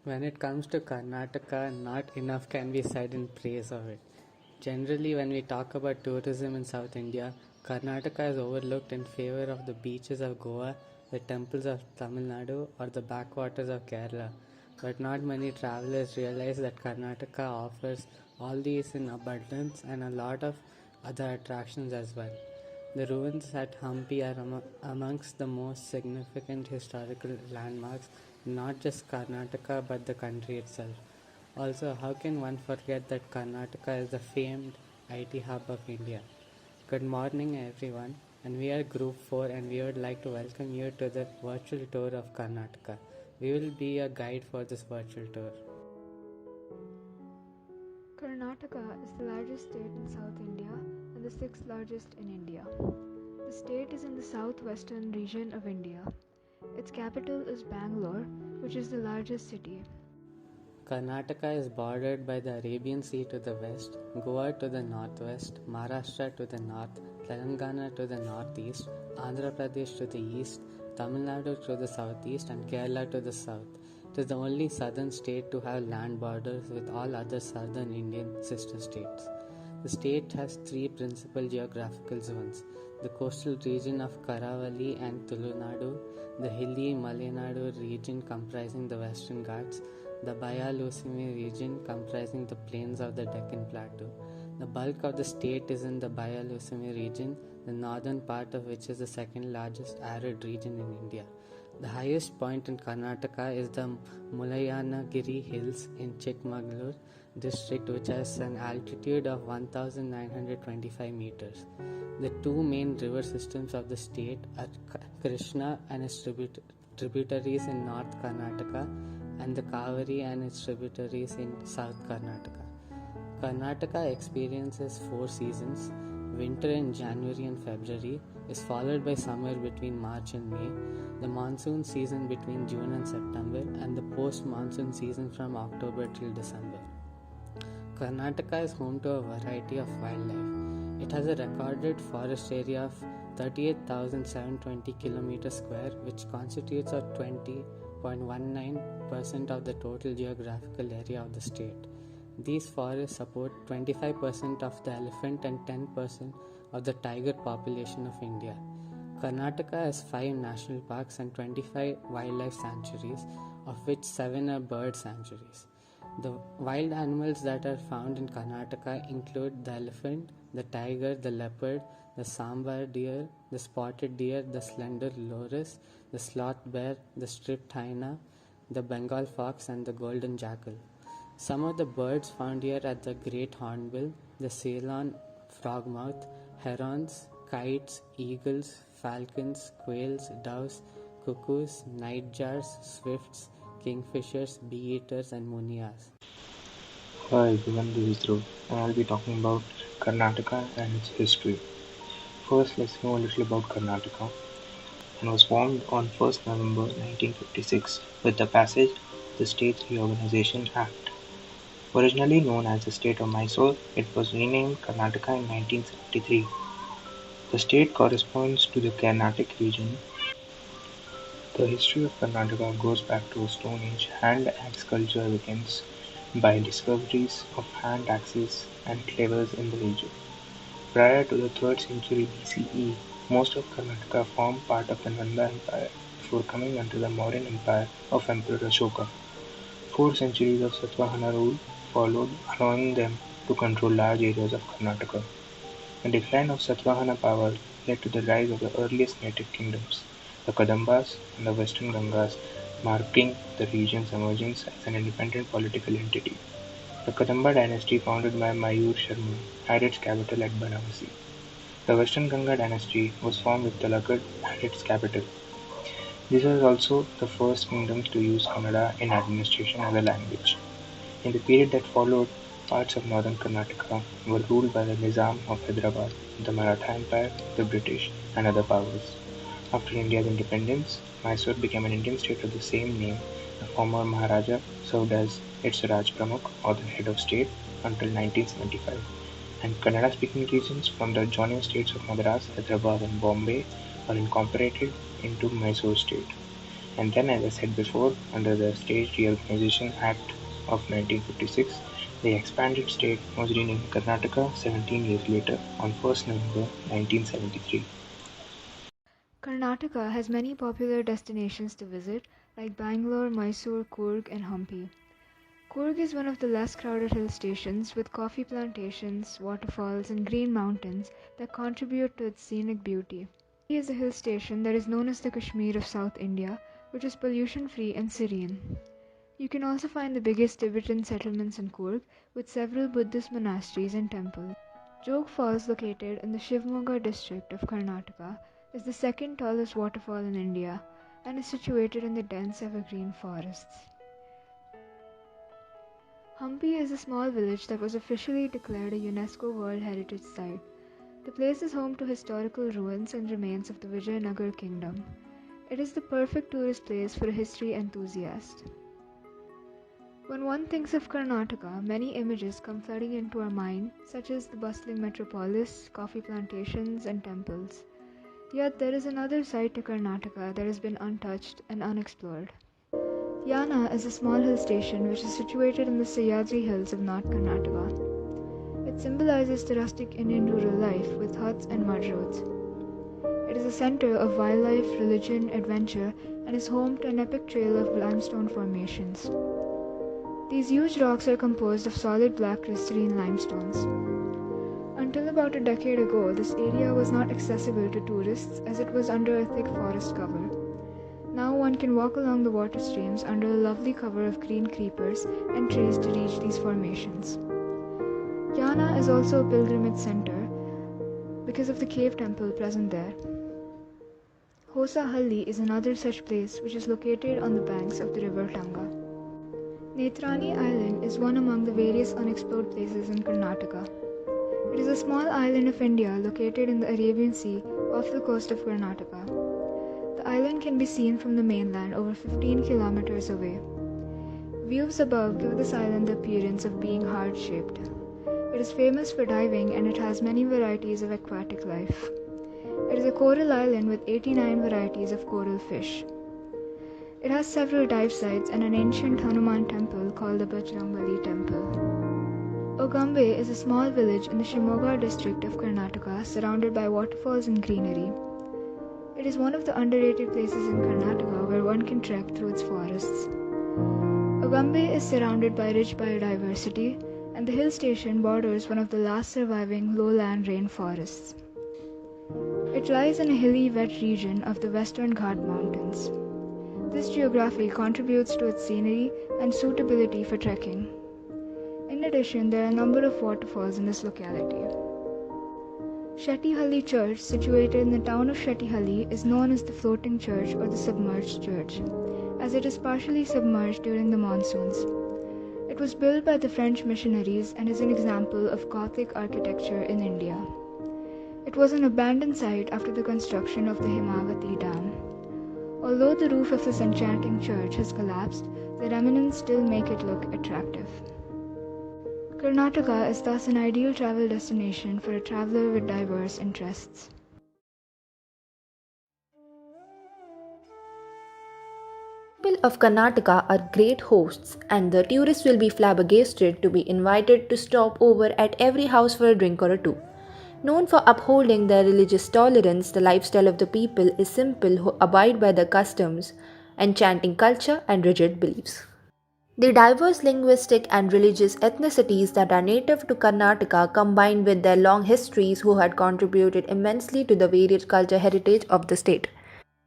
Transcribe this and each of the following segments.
When it comes to Karnataka, not enough can be said in praise of it. Generally, when we talk about tourism in South India, Karnataka is overlooked in favor of the beaches of Goa, the temples of Tamil Nadu, or the backwaters of Kerala. But not many travelers realize that Karnataka offers all these in abundance and a lot of other attractions as well. The ruins at Hampi are amongst the most significant historical landmarks, not just Karnataka but the country itself. Also, how can one forget that Karnataka is the famed IT hub of India? Good morning, everyone, and we are Group 4 and we would like to welcome you to the virtual tour of Karnataka. We will be a guide for this virtual tour. Karnataka is the largest state in South India and the sixth largest in India. The state is in the southwestern region of India. Its capital is Bangalore, which is the largest city. Karnataka is bordered by the Arabian Sea to the west, Goa to the northwest, Maharashtra to the north, Telangana to the northeast, Andhra Pradesh to the east, Tamil Nadu to the southeast, and Kerala to the south. It is the only southern state to have land borders with all other southern Indian sister states. The state has three principal geographical zones: the coastal region of Karavali and Tulunadu, the hilly Malenadu region comprising the Western Ghats, the Bayalusimi region comprising the plains of the Deccan Plateau. The bulk of the state is in the Bayalusimi region, the northern part of which is the second largest arid region in India. The highest point in Karnataka is the Mulayanagiri Hills in Chikmagalur district, which has an altitude of 1925 meters. The two main river systems of the state are Krishna and its tributaries in North Karnataka and the Kaveri and its tributaries in South Karnataka. Karnataka experiences four seasons. Winter in January and February is followed by summer between March and May, the monsoon season between June and September, and the post-monsoon season from October till December. Karnataka is home to a variety of wildlife. It has a recorded forest area of 38,720 km square, which constitutes a 20.19% of the total geographical area of the state. These forests support 25% of the elephant and 10% of the tiger population of India. Karnataka has 5 national parks and 25 wildlife sanctuaries, of which 7 are bird sanctuaries. The wild animals that are found in Karnataka include the elephant, the tiger, the leopard, the sambar deer, the spotted deer, the slender loris, the sloth bear, the striped hyena, the Bengal fox, and the golden jackal. Some of the birds found here are the great hornbill, the Ceylon frogmouth, herons, kites, eagles, falcons, quails, doves, cuckoos, nightjars, swifts, kingfishers, bee-eaters, and munias. Hi everyone, this is Dhruv, and I'll be talking about Karnataka and its history. First, let's know a little about Karnataka. It was formed on 1st November 1956 with the passage of the States Reorganization Act. Originally known as the state of Mysore, it was renamed Karnataka in 1973. The state corresponds to the Carnatic region. The history of Karnataka goes back to a Stone Age. Hand axe culture begins by discoveries of hand axes and clavers in the region. Prior to the 3rd century BCE, most of Karnataka formed part of the Nanda Empire before coming under the Mauryan Empire of Emperor Ashoka. 4 centuries of Satvahana rule followed, allowing them to control large areas of Karnataka. The decline of Satvahana power led to the rise of the earliest native kingdoms, the Kadambas and the Western Gangas, marking the region's emergence as an independent political entity. The Kadamba dynasty, founded by Mayur Sharma, had its capital at Banavasi. The Western Ganga dynasty was formed with Talakad at its capital. This was also the first kingdoms to use Kannada in administration as a language. In the period that followed, parts of northern Karnataka were ruled by the Nizam of Hyderabad, the Maratha Empire, the British, and other powers. After India's independence, Mysore became an Indian state of the same name. The former Maharaja served as its Raj Pramukh, or the head of state, until 1975, and Kannada-speaking regions from the adjoining states of Madras, Hyderabad, and Bombay were incorporated into Mysore state. And then, as I said before, under the State Reorganization Act of 1956, the expanded state was renamed Karnataka 17 years later on 1st November 1973. Karnataka has many popular destinations to visit, like Bangalore, Mysore, Coorg, and Hampi. Coorg is one of the less crowded hill stations with coffee plantations, waterfalls, and green mountains that contribute to its scenic beauty. Hampi is a hill station that is known as the Kashmir of South India, which is pollution-free and serene. You can also find the biggest Tibetan settlements in Coorg, with several Buddhist monasteries and temples. Jog Falls, located in the Shivamogga district of Karnataka, is the second tallest waterfall in India and is situated in the dense evergreen forests. Hampi is a small village that was officially declared a UNESCO World Heritage Site. The place is home to historical ruins and remains of the Vijayanagar kingdom. It is the perfect tourist place for a history enthusiast. When one thinks of Karnataka, many images come flooding into our mind, such as the bustling metropolis, coffee plantations, and temples. Yet there is another side to Karnataka that has been untouched and unexplored. Yana is a small hill station which is situated in the Sahyadri Hills of North Karnataka. It symbolizes the rustic Indian rural life with huts and mud roads. It is a center of wildlife, religion, adventure, and is home to an epic trail of limestone formations. These huge rocks are composed of solid black crystalline limestones. Until about a decade ago, this area was not accessible to tourists as it was under a thick forest cover. Now one can walk along the water streams under a lovely cover of green creepers and trees to reach these formations. Yana is also a pilgrimage center because of the cave temple present there. Hosahalli is another such place which is located on the banks of the river Tanga. Netrani Island is one among the various unexplored places in Karnataka. It is a small island of India located in the Arabian Sea off the coast of Karnataka. The island can be seen from the mainland over 15 kilometers away. Views above give this island the appearance of being heart-shaped. It is famous for diving and it has many varieties of aquatic life. It is a coral island with 89 varieties of coral fish. It has several dive sites and an ancient Hanuman temple called the Bajrangbali temple. Ogambe is a small village in the Shimoga district of Karnataka surrounded by waterfalls and greenery. It is one of the underrated places in Karnataka where one can trek through its forests. Ogambe is surrounded by rich biodiversity, and the hill station borders one of the last surviving lowland rainforests. It lies in a hilly, wet region of the Western Ghat Mountains. This geography contributes to its scenery and suitability for trekking. In addition, there are a number of waterfalls in this locality. Shettihalli Church, situated in the town of Shettihalli, is known as the floating church or the submerged church, as it is partially submerged during the monsoons. It was built by the French missionaries and is an example of Gothic architecture in India. It was an abandoned site after the construction of the Himavati Dam. Although the roof of this enchanting church has collapsed, the remnants still make it look attractive. Karnataka is thus an ideal travel destination for a traveler with diverse interests. People of Karnataka are great hosts, and the tourists will be flabbergasted to be invited to stop over at every house for a drink or two. Known for upholding their religious tolerance, the lifestyle of the people is simple who abide by the customs, enchanting culture, and rigid beliefs. The diverse linguistic and religious ethnicities that are native to Karnataka combined with their long histories who had contributed immensely to the varied culture heritage of the state.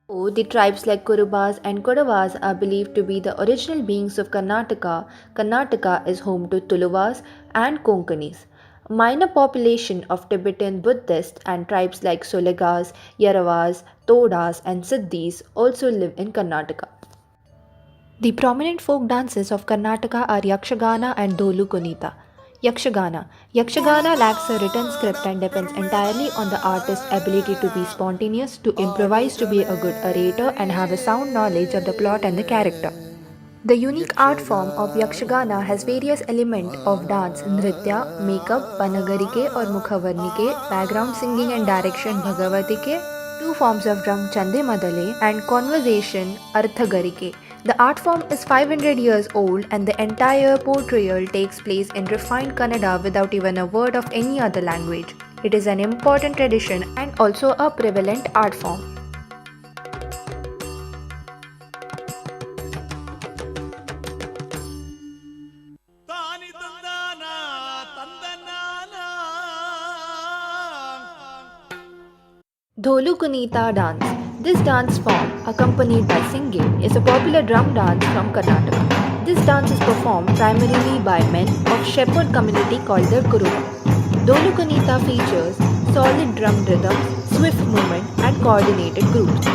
Though the tribes like Kurubas and Kodavas are believed to be the original beings of Karnataka, Karnataka is home to Tuluvas and Konkanis. A minor population of Tibetan Buddhists and tribes like Solegas, Yaravas, Todas, and Siddhis also live in Karnataka. The prominent folk dances of Karnataka are Yakshagana and Dolu Gunita. Yakshagana. Yakshagana lacks a written script and depends entirely on the artist's ability to be spontaneous, to improvise, to be a good orator, and have a sound knowledge of the plot and the character. The unique art form of Yakshagana has various elements of dance, nritya, makeup, panagarike or mukhavarnike, background singing and direction bhagavatike, two forms of drum Chande Madale and conversation Arthagarike. The art form is 500 years old and the entire portrayal takes place in refined Kannada without even a word of any other language. It is an important tradition and also a prevalent art form. Dholu Kunita dance. This dance form, accompanied by singing, is a popular drum dance from Karnataka. This dance is performed primarily by men of shepherd community called the Kuruba. Dholu Kunita features solid drum rhythms, swift movement, and coordinated groups.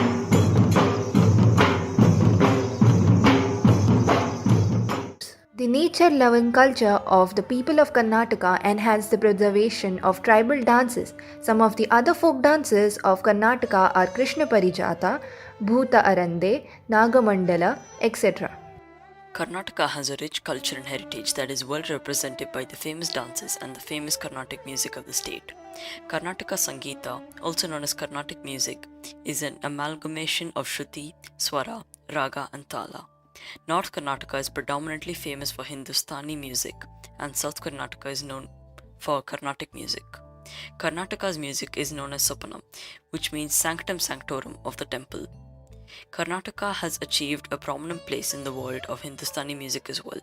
The nature-loving culture of the people of Karnataka enhanced the preservation of tribal dances. Some of the other folk dances of Karnataka are Krishna Parijata, Bhuta Arande, Nagamandala, etc. Karnataka has a rich culture and heritage that is well represented by the famous dances and the famous Carnatic music of the state. Karnataka Sangeeta, also known as Carnatic music, is an amalgamation of Shruti, Swara, Raga and Tala. North Karnataka is predominantly famous for Hindustani music and South Karnataka is known for Carnatic music. Karnataka's music is known as Sopanam, which means sanctum sanctorum of the temple. Karnataka has achieved a prominent place in the world of Hindustani music as well.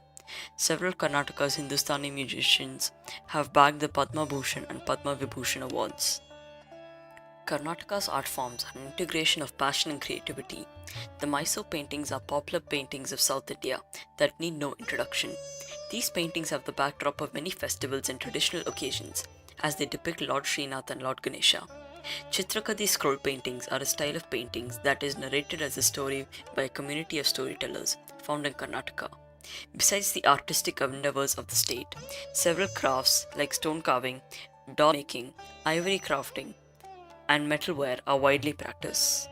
Several Karnataka's Hindustani musicians have bagged the Padma Bhushan and Padma Vibhushan awards. Karnataka's art forms are an integration of passion and creativity. The Mysore paintings are popular paintings of South India that need no introduction. These paintings have the backdrop of many festivals and traditional occasions, as they depict Lord Srinath and Lord Ganesha. Chitrakadi scroll paintings are a style of paintings that is narrated as a story by a community of storytellers found in Karnataka. Besides the artistic endeavors of the state, several crafts like stone carving, doll making, ivory crafting, and metalware are widely practiced.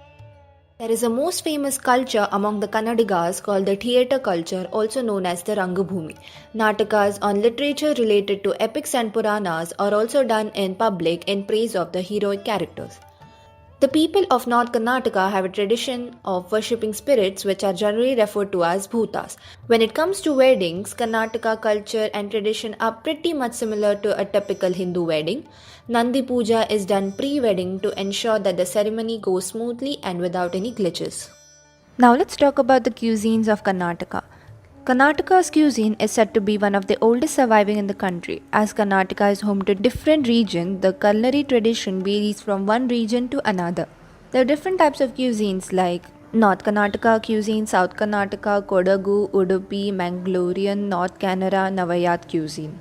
There is a most famous culture among the Kannadigas called the theatre culture, also known as the Rangabhumi. Natakas on literature related to epics and Puranas are also done in public in praise of the heroic characters. The people of North Karnataka have a tradition of worshipping spirits which are generally referred to as bhutas. When it comes to weddings, Karnataka culture and tradition are pretty much similar to a typical Hindu wedding. Nandi Puja is done pre-wedding to ensure that the ceremony goes smoothly and without any glitches. Now let's talk about the cuisines of Karnataka. Karnataka's cuisine is said to be one of the oldest surviving in the country. As Karnataka is home to different regions, the culinary tradition varies from one region to another. There are different types of cuisines like North Karnataka cuisine, South Karnataka, Kodagu, Udupi, Mangalorean, North Kannada, Navayat cuisine.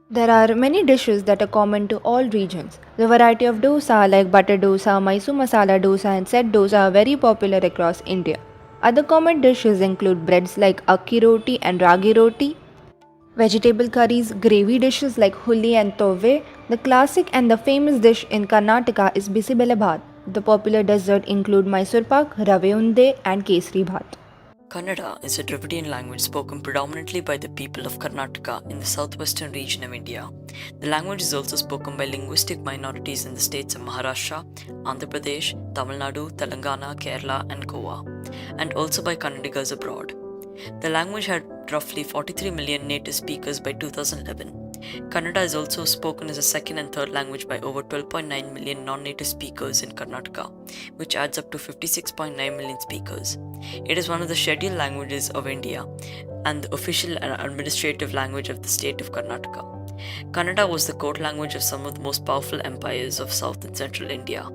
There are many dishes that are common to all regions. The variety of dosa like butter dosa, Mysore masala dosa and set dosa are very popular across India. Other common dishes include breads like akki roti and ragi roti, vegetable curries, gravy dishes like huli and tove. The classic and the famous dish in Karnataka is bisibele bhat. The popular dessert include Mysore pak, rave unde and kesri bhat. Kannada is a Dravidian language spoken predominantly by the people of Karnataka in the southwestern region of India. The language is also spoken by linguistic minorities in the states of Maharashtra, Andhra Pradesh, Tamil Nadu, Telangana, Kerala, and Goa, and also by Kannadigas abroad. The language had roughly 43 million native speakers by 2011. Kannada is also spoken as a second and third language by over 12.9 million non-native speakers in Karnataka, which adds up to 56.9 million speakers. It is one of the scheduled languages of India and the official and administrative language of the state of Karnataka. Kannada was the court language of some of the most powerful empires of South and Central India,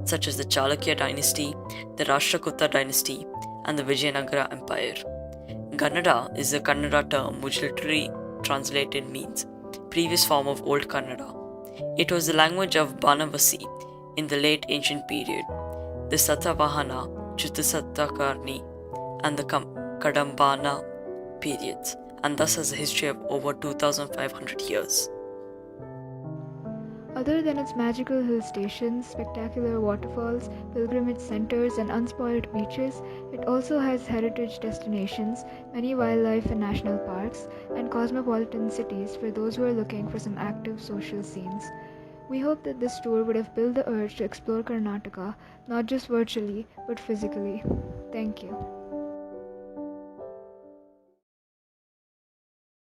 such as the Chalukya dynasty, the Rashtrakuta dynasty, and the Vijayanagara Empire. Kannada is a Kannada term which literally translated means previous form of Old Kannada. It was the language of Banavasi in the late ancient period, the Satavahana, Chutasatakarni, and the Kadambana periods, and thus has a history of over 2,500 years. Other than its magical hill stations, spectacular waterfalls, pilgrimage centers, and unspoiled beaches, it also has heritage destinations, many wildlife and national parks, and cosmopolitan cities for those who are looking for some active social scenes. We hope that this tour would have built the urge to explore Karnataka, not just virtually, but physically. Thank you.